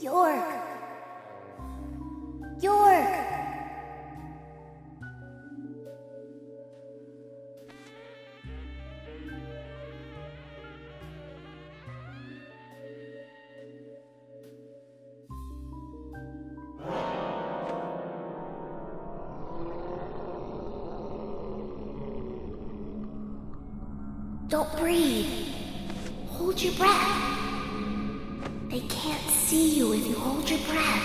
York! York! Don't breathe. Hold your breath. They can't see you if you hold your breath.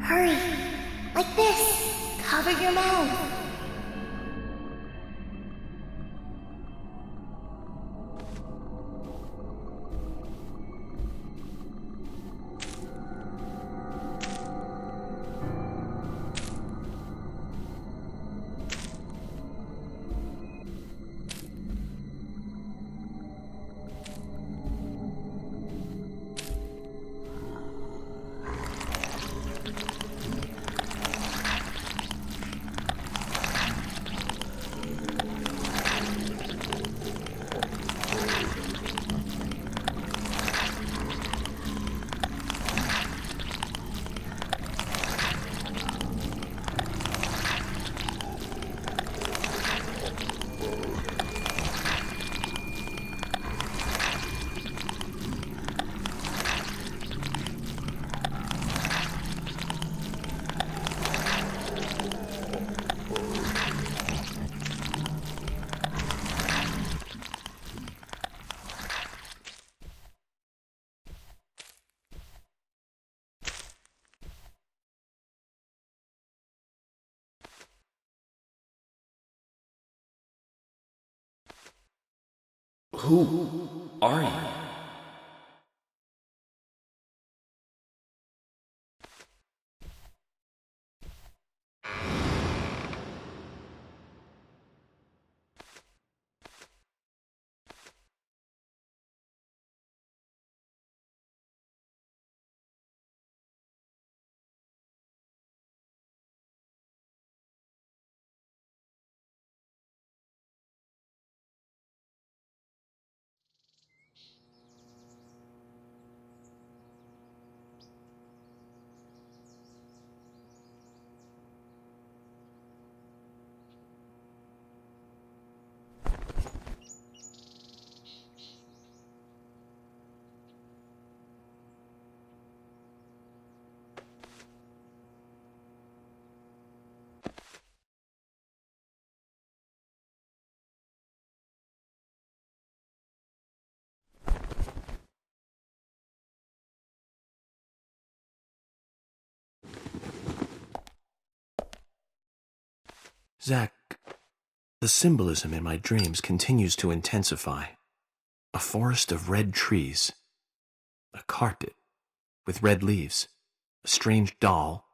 Hurry. Like this. Cover your mouth. Who are you? Zach, the symbolism in my dreams continues to intensify. A forest of red trees, a carpet with red leaves, a strange doll,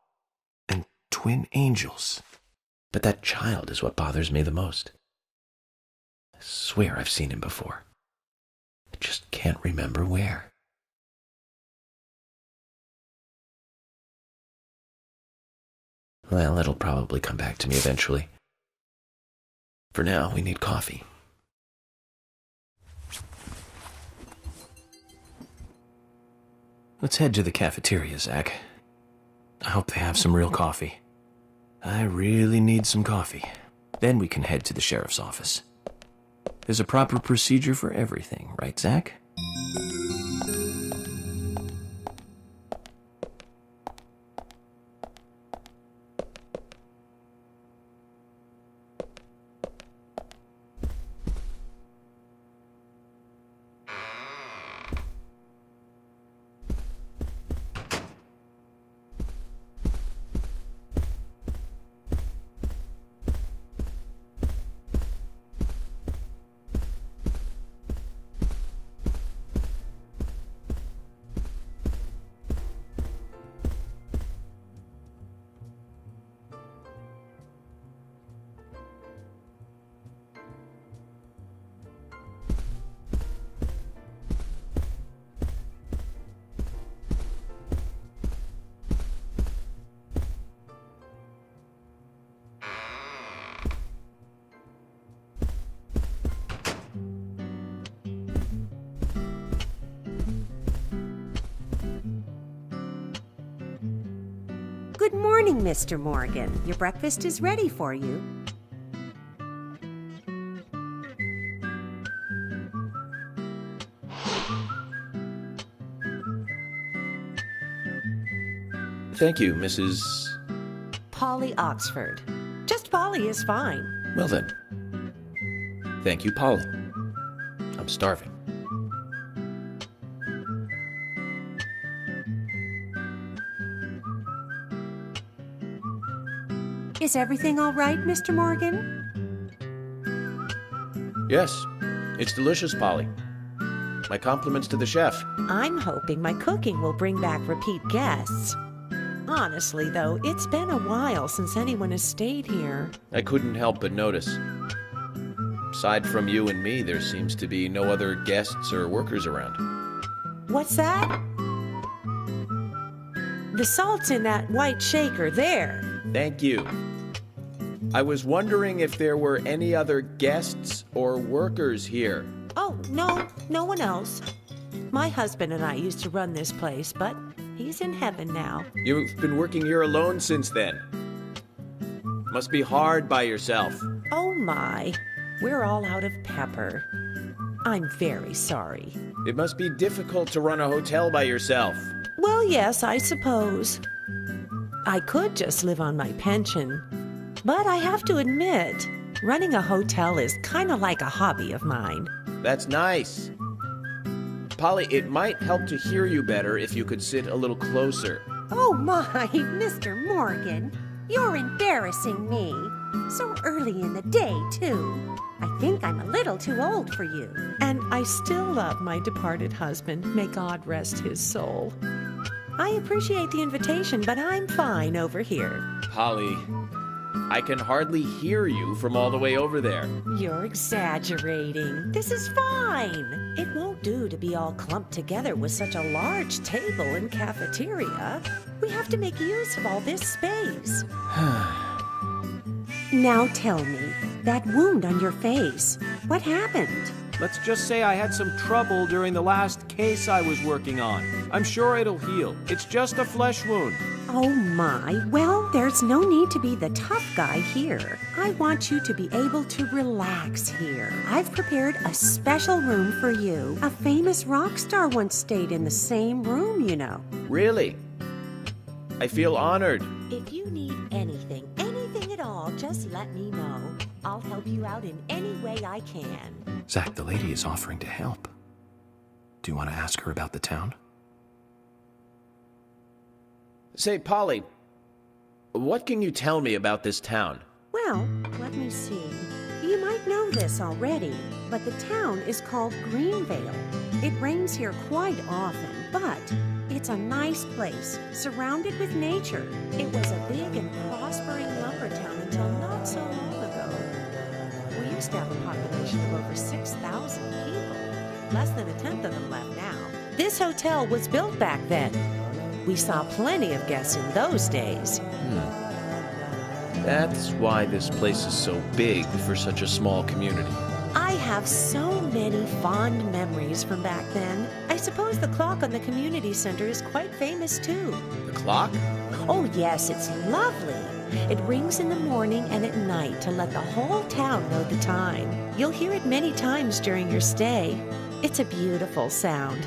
and twin angels. But that child is what bothers me the most. I swear I've seen him before. I just can't remember where. Well, it'll probably come back to me eventually. For now, we need coffee. Let's head to the cafeteria, Zach. I hope they have some real coffee. I really need some coffee. Then we can head to the sheriff's office. There's a proper procedure for everything, right, Zach? morning, Mr. Morgan. Your breakfast is ready for you. Thank you, Mrs. Polly Oxford. Just Polly is fine. Well then. Thank you, Polly. I'm starving. Is everything all right, Mr. Morgan? Yes, it's delicious, Polly. My compliments to the chef. I'm hoping my cooking will bring back repeat guests. Honestly, though, it's been a while since anyone has stayed here. I couldn't help but notice. Aside from you and me, there seems to be no other guests or workers around. What's that? The salt's in that white shaker there. Thank you. I was wondering if there were any other guests or workers here. Oh, no one else. My husband and I used to run this place, but he's in heaven now. You've been working here alone since then. Must be hard by yourself. Oh my, we're all out of pepper. I'm very sorry. It must be difficult to run a hotel by yourself. Well, yes, I suppose. I could just live on my pension. But I have to admit, running a hotel is kind of like a hobby of mine. That's nice. Polly, it might help to hear you better if you could sit a little closer. Oh my, Mr. Morgan, you're embarrassing me. So early in the day, too. I think I'm a little too old for you. And I still love my departed husband. May God rest his soul. I appreciate the invitation, but I'm fine over here. Polly, I can hardly hear you from all the way over there. You're exaggerating. This is fine. It won't do to be all clumped together with such a large table and cafeteria. We have to make use of all this space. Now tell me, that wound on your face, what happened? Let's just say I had some trouble during the last case I was working on. I'm sure it'll heal. It's just a flesh wound. Oh my, well, there's no need to be the tough guy here. I want you to be able to relax here. I've prepared a special room for you. A famous rock star once stayed in the same room, you know. Really? I feel honored. If you need anything at all, just let me know. I'll help you out in any way I can. Zach, the lady is offering to help. Do you want to ask her about the town? Say, Polly, what can you tell me about this town? Well, let me see. You might know this already, but the town is called Greenvale. It rains here quite often, but it's a nice place, surrounded with nature. It was a big and prospering lumber town until not so long ago. We used to have a population of over 6,000 people. Less than a tenth of them left now. This hotel was built back then. We saw plenty of guests in those days. That's why this place is so big for such a small community. I have so many fond memories from back then. I suppose the clock on the community center is quite famous too. The clock? Oh yes, it's lovely. It rings in the morning and at night to let the whole town know the time. You'll hear it many times during your stay. It's a beautiful sound.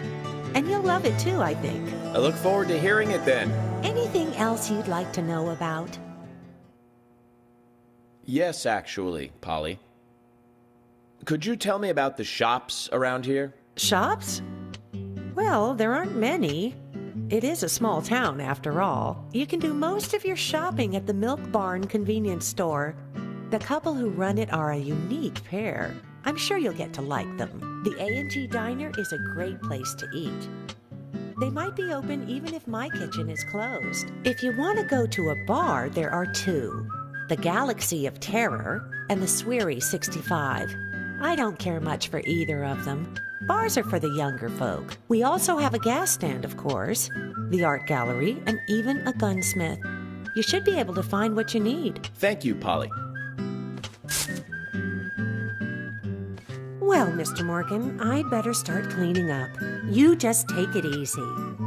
And you'll love it too, I think. I look forward to hearing it then. Anything else you'd like to know about? Yes, actually, Polly. Could you tell me about the shops around here? Shops? Well, there aren't many. It is a small town, after all. You can do most of your shopping at the Milk Barn convenience store. The couple who run it are a unique pair. I'm sure you'll get to like them. The A&G Diner is a great place to eat. They might be open even if my kitchen is closed. If you want to go to a bar, there are two. The Galaxy of Terror and the Sweary 65. I don't care much for either of them. Bars are for the younger folk. We also have a gas stand, of course, the art gallery, and even a gunsmith. You should be able to find what you need. Thank you, Polly. Well, Mr. Morgan, I'd better start cleaning up. You just take it easy.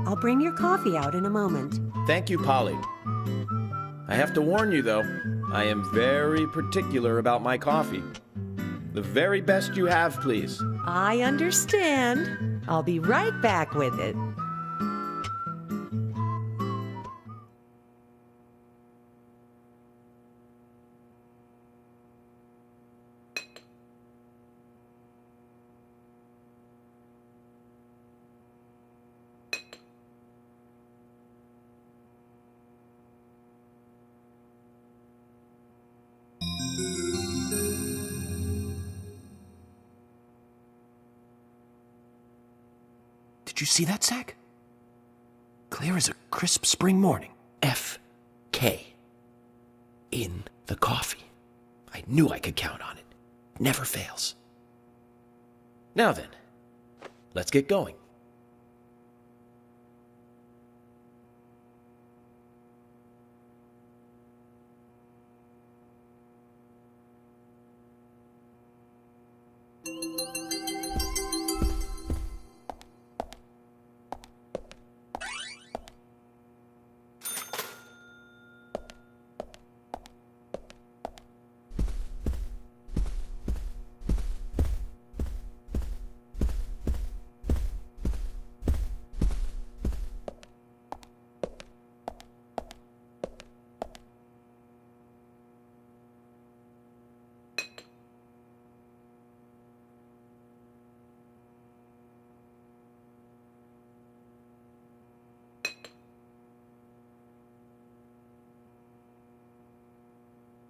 I'll bring your coffee out in a moment. Thank you, Polly. I have to warn you, though, I am very particular about my coffee. The very best you have, please. I understand. I'll be right back with it. Did you see that, Zach? Clear as a crisp spring morning. F.K. in the coffee. I knew I could count on it. Never fails. Now then, let's get going.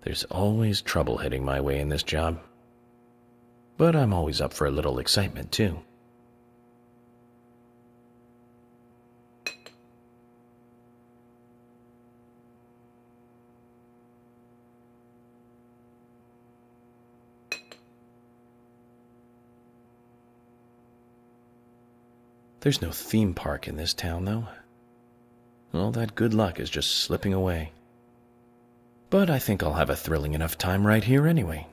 There's always trouble heading my way in this job. But I'm always up for a little excitement, too. There's no theme park in this town, though. All that good luck is just slipping away. But I think I'll have a thrilling enough time right here anyway.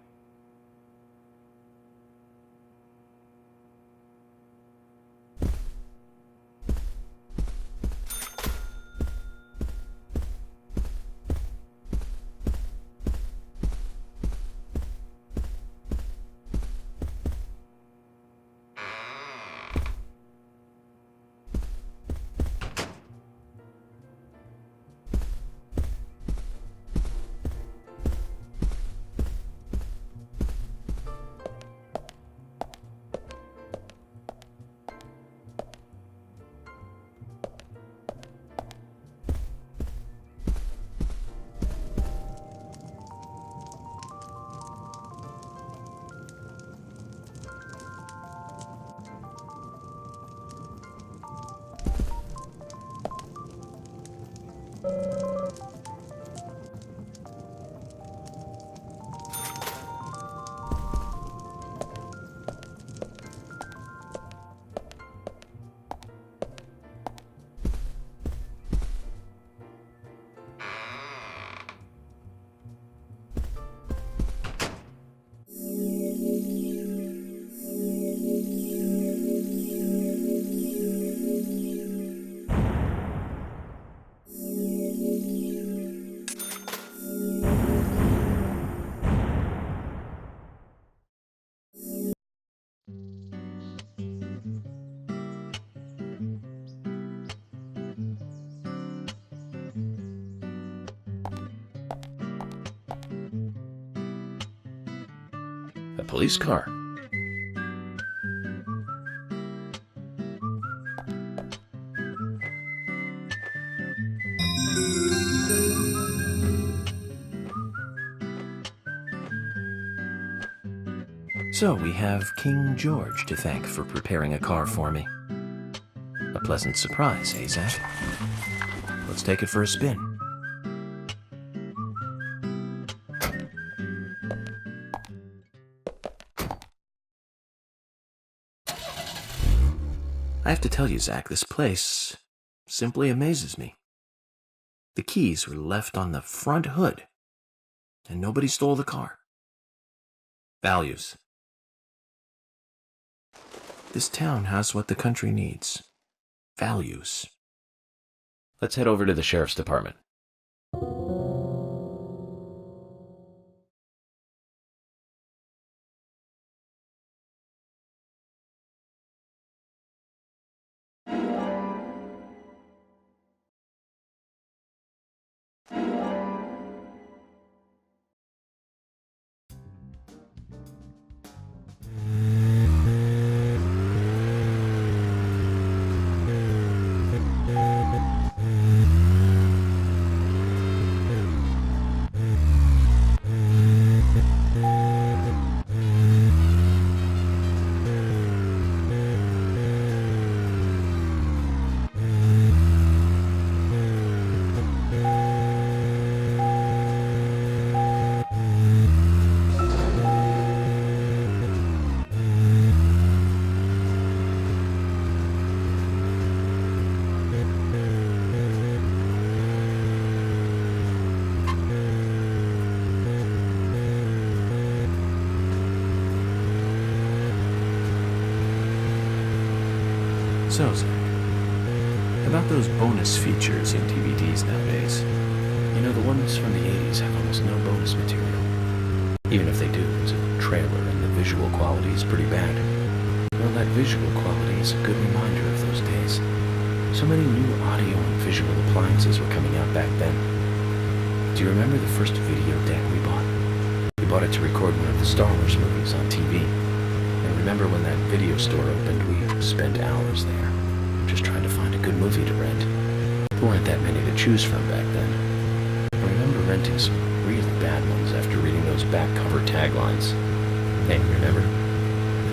A police car. So we have King George to thank for preparing a car for me. A pleasant surprise, eh, Zach? Let's take it for a spin. I have to tell you, Zach, this place simply amazes me. The keys were left on the front hood, and nobody stole the car. Values. This town has what the country needs. Values. Let's head over to the sheriff's department. So, Zach, about those bonus features in DVDs nowadays. You know, the ones from the 80s have almost no bonus material. Even if they do, it's a trailer and the visual quality is pretty bad. Well, that visual quality is a good reminder of those days. So many new audio and visual appliances were coming out back then. Do you remember the first video deck we bought? We bought it to record one of the Star Wars movies on TV. And remember when that video store opened, we spent hours there, just trying to find a good movie to rent. There weren't that many to choose from back then. I remember renting some really bad ones after reading those back cover taglines. Hey, remember?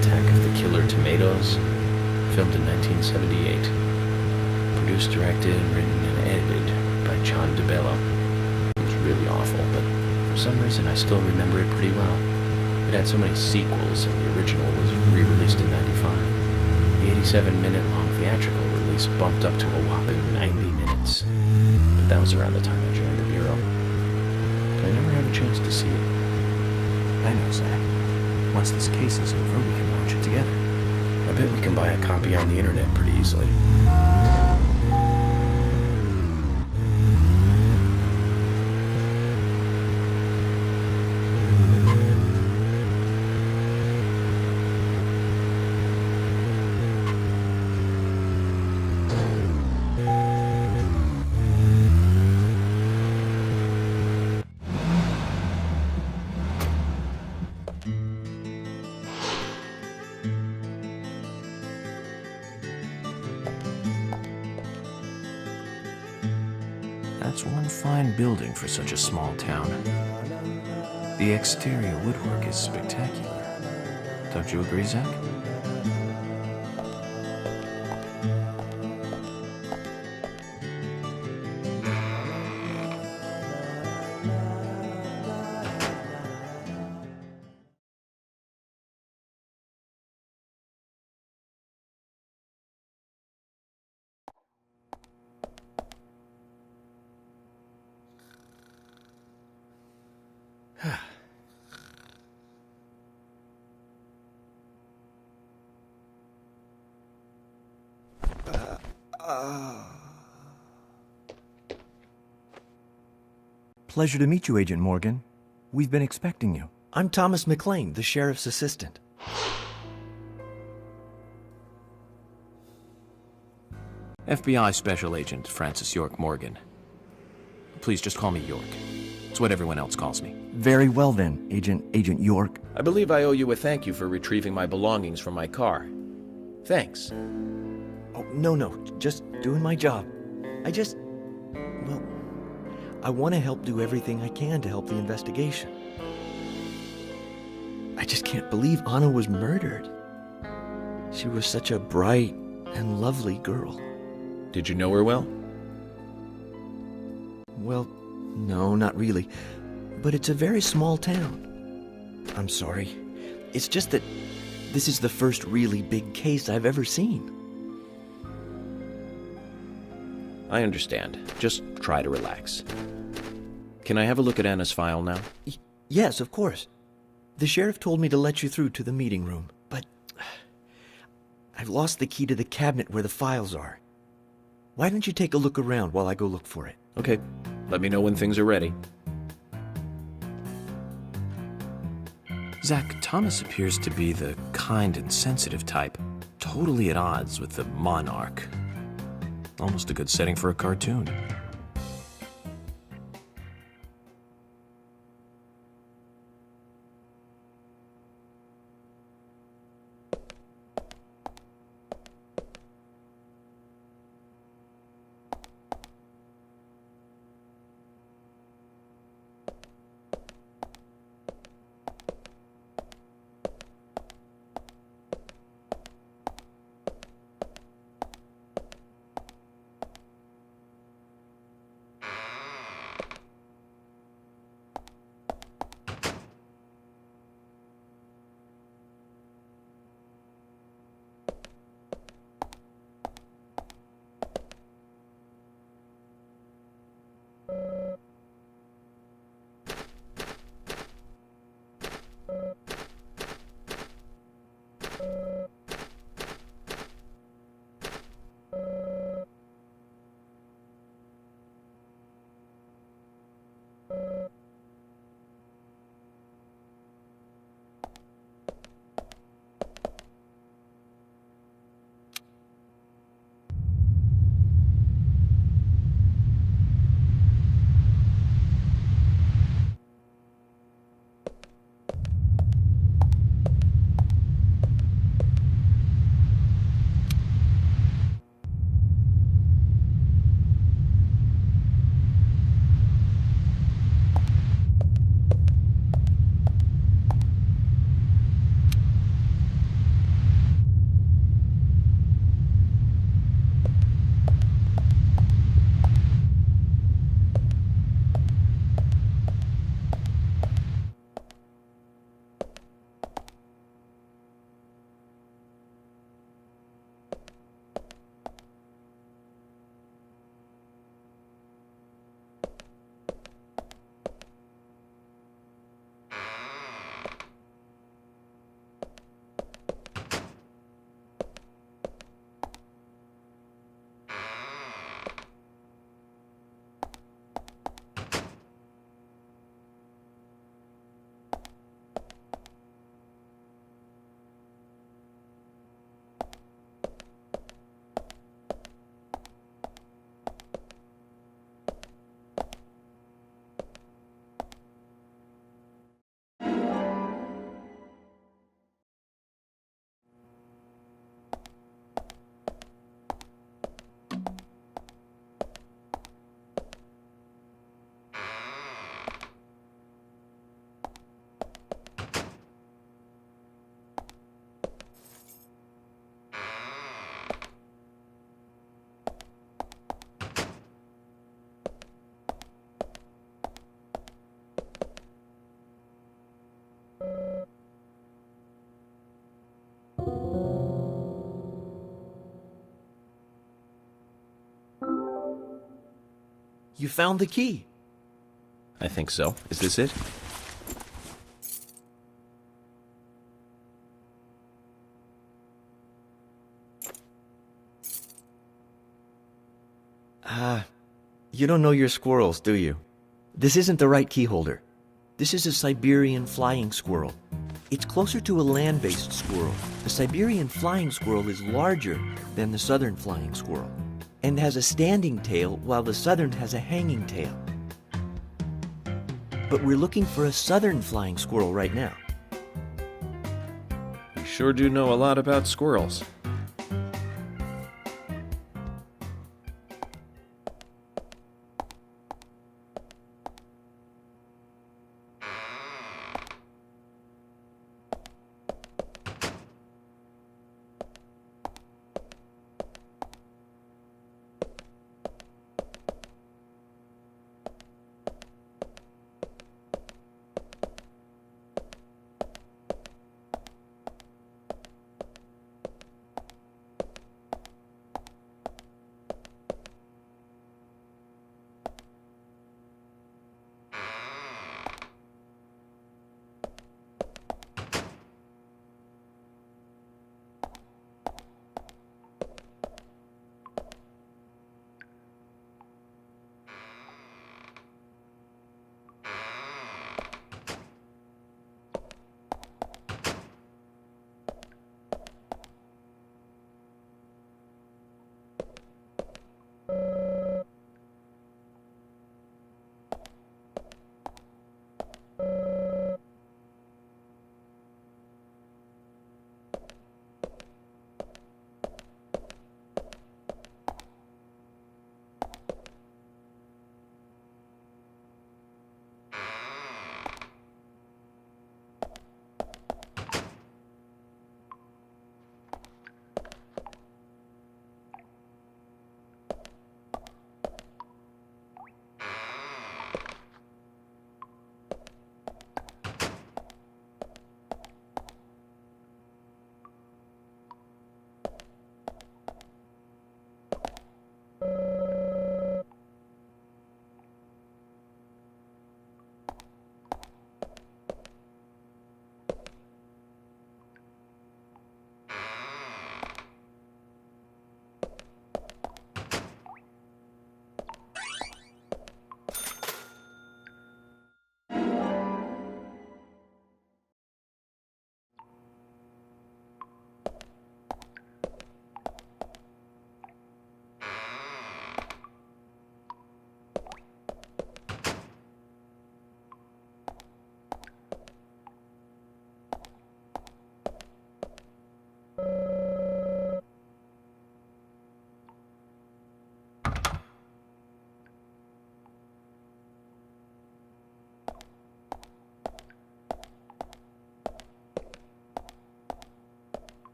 Attack of the Killer Tomatoes, filmed in 1978. Produced, directed, written, and edited by John DeBello. It was really awful, but for some reason I still remember it pretty well. It had so many sequels, and the original was re-released in 95. The 87-minute long theatrical release bumped up to a whopping 90 minutes. But that was around the time I joined the Bureau. But I never had a chance to see it. I know, Zach. Once this case is over, we can watch it together. I bet we can buy a copy on the internet pretty easily. That's one fine building for such a small town. The exterior woodwork is spectacular. Don't you agree, Zach? Pleasure to meet you, Agent Morgan. We've been expecting you. I'm Thomas McLean, the sheriff's assistant. FBI Special Agent Francis York Morgan. Please just call me York. It's what everyone else calls me. Very well then, Agent York. I believe I owe you a thank you for retrieving my belongings from my car. Thanks. Oh, no, just doing my job. I want to help do everything I can to help the investigation. I just can't believe Anna was murdered. She was such a bright and lovely girl. Did you know her well? Well, no, not really. But it's a very small town. I'm sorry. It's just that this is the first really big case I've ever seen. I understand. Just try to relax. Can I have a look at Anna's file now? Yes, of course. The sheriff told me to let you through to the meeting room, but I've lost the key to the cabinet where the files are. Why don't you take a look around while I go look for it? Okay. Let me know when things are ready. Zach, Thomas appears to be the kind and sensitive type, totally at odds with the monarch. Almost a good setting for a cartoon. You found the key. I think so. Is this it? You don't know your squirrels, do you? This isn't the right key holder. This is a Siberian flying squirrel. It's closer to a land-based squirrel. The Siberian flying squirrel is larger than the southern flying squirrel and has a standing tail while the southern has a hanging tail. But we're looking for a southern flying squirrel right now. You sure do know a lot about squirrels.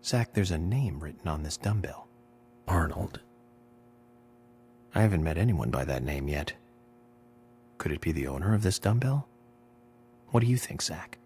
Zach, there's a name written on this dumbbell. Arnold. I haven't met anyone by that name yet. Could it be the owner of this dumbbell? What do you think, Zach?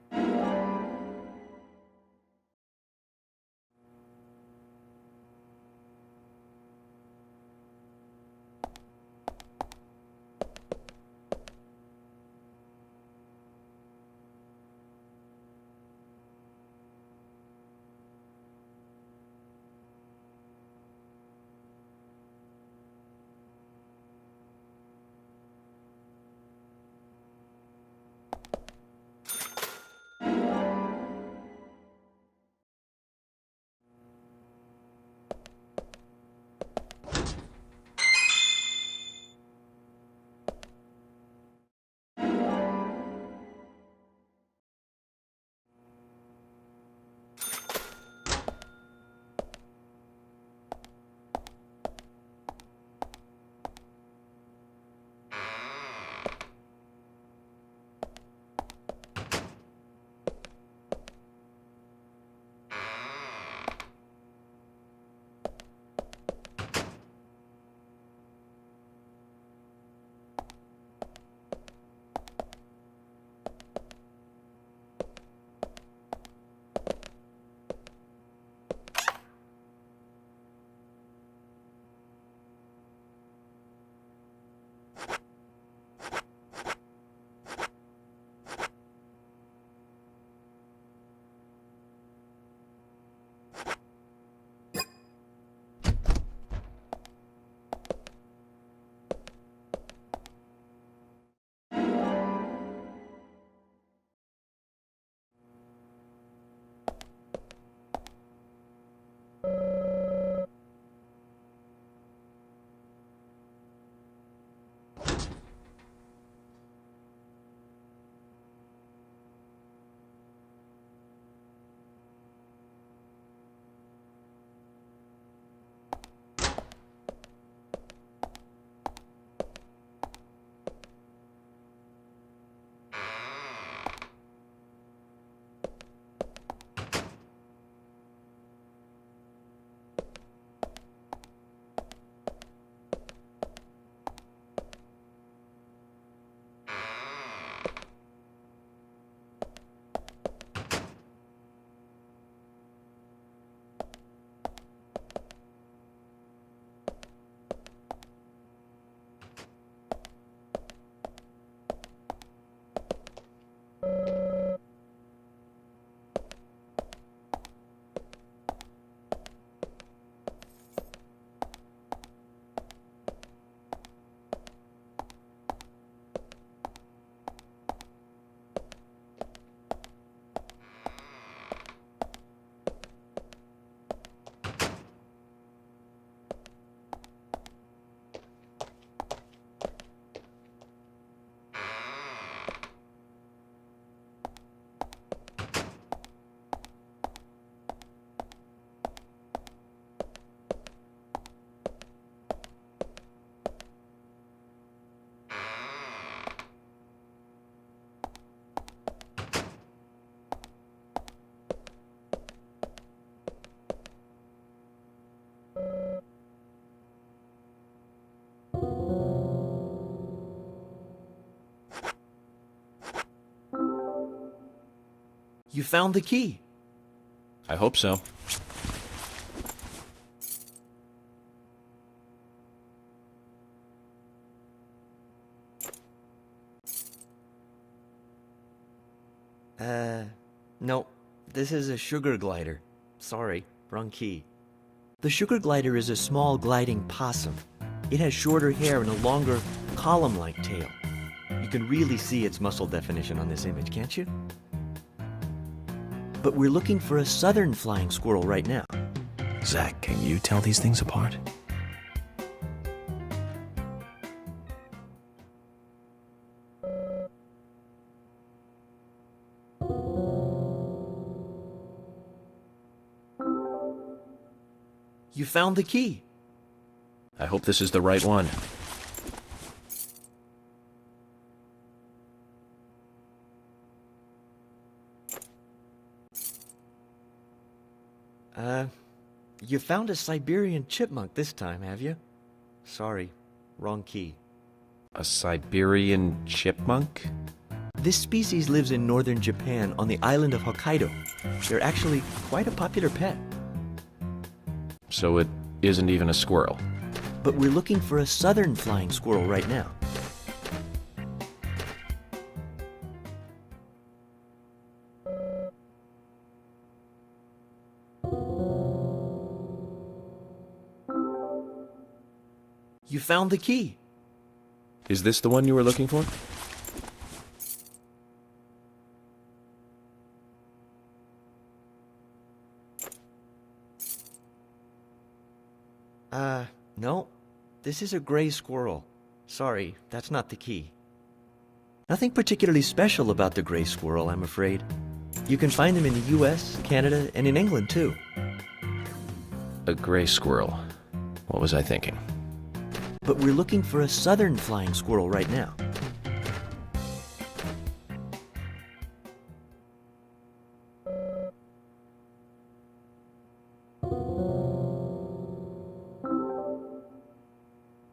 You found the key. I hope so. No. This is a sugar glider. Sorry, wrong key. The sugar glider is a small gliding possum. It has shorter hair and a longer, column-like tail. You can really see its muscle definition on this image, can't you? But we're looking for a southern flying squirrel right now. Zach, can you tell these things apart? You found the key. I hope this is the right one. You found a Siberian chipmunk this time, have you? Sorry, wrong key. A Siberian chipmunk? This species lives in northern Japan on the island of Hokkaido. They're actually quite a popular pet. So it isn't even a squirrel. But we're looking for a southern flying squirrel right now. You found the key. Is this the one you were looking for? No. This is a gray squirrel. Sorry, that's not the key. Nothing particularly special about the gray squirrel, I'm afraid. You can find them in the US, Canada, and in England, too. A gray squirrel. What was I thinking? But we're looking for a southern flying squirrel right now.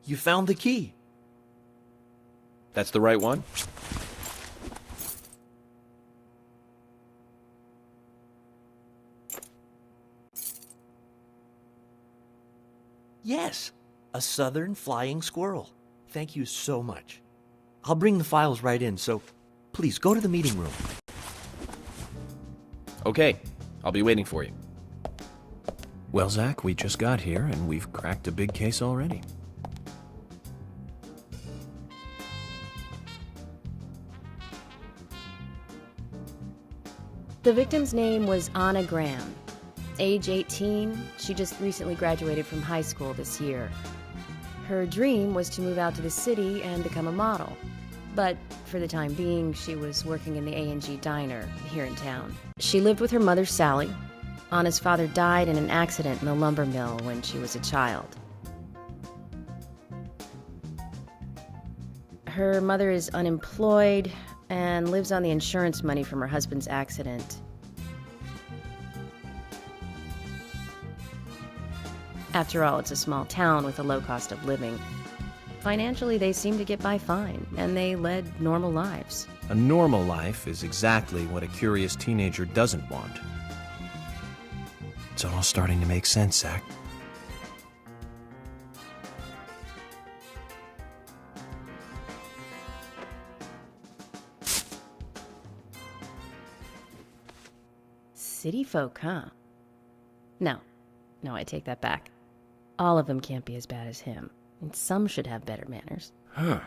You found the key. That's the right one? Yes, a southern flying squirrel. Thank you so much. I'll bring the files right in, so please go to the meeting room. Okay, I'll be waiting for you. Well, Zach, we just got here and we've cracked a big case already. The victim's name was Anna Graham. Age 18, she just recently graduated from high school this year. Her dream was to move out to the city and become a model. But for the time being, she was working in the A&G diner here in town. She lived with her mother, Sally. Anna's father died in an accident in the lumber mill when she was a child. Her mother is unemployed and lives on the insurance money from her husband's accident. After all, it's a small town with a low cost of living. Financially, they seem to get by fine, and they led normal lives. A normal life is exactly what a curious teenager doesn't want. It's all starting to make sense, Zach. City folk, huh? No, I take that back. All of them can't be as bad as him, and some should have better manners. Huh.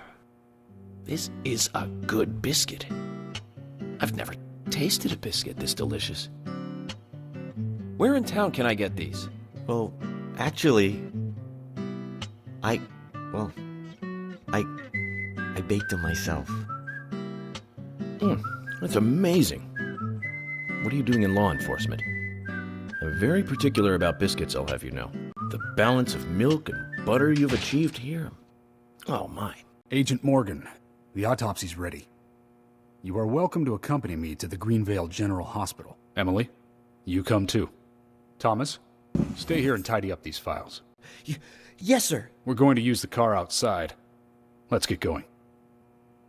This is a good biscuit. I've never tasted a biscuit this delicious. Where in town can I get these? Well, actually, I baked them myself. That's amazing. What are you doing in law enforcement? I'm very particular about biscuits, I'll have you know. The balance of milk and butter you've achieved here. Oh, my. Agent Morgan, the autopsy's ready. You are welcome to accompany me to the Greenvale General Hospital. Emily, you come too. Thomas, stay here and tidy up these files. Yes, sir. We're going to use the car outside. Let's get going.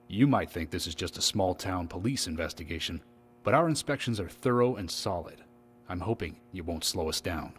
You might think this is just a small-town police investigation, but our inspections are thorough and solid. I'm hoping you won't slow us down.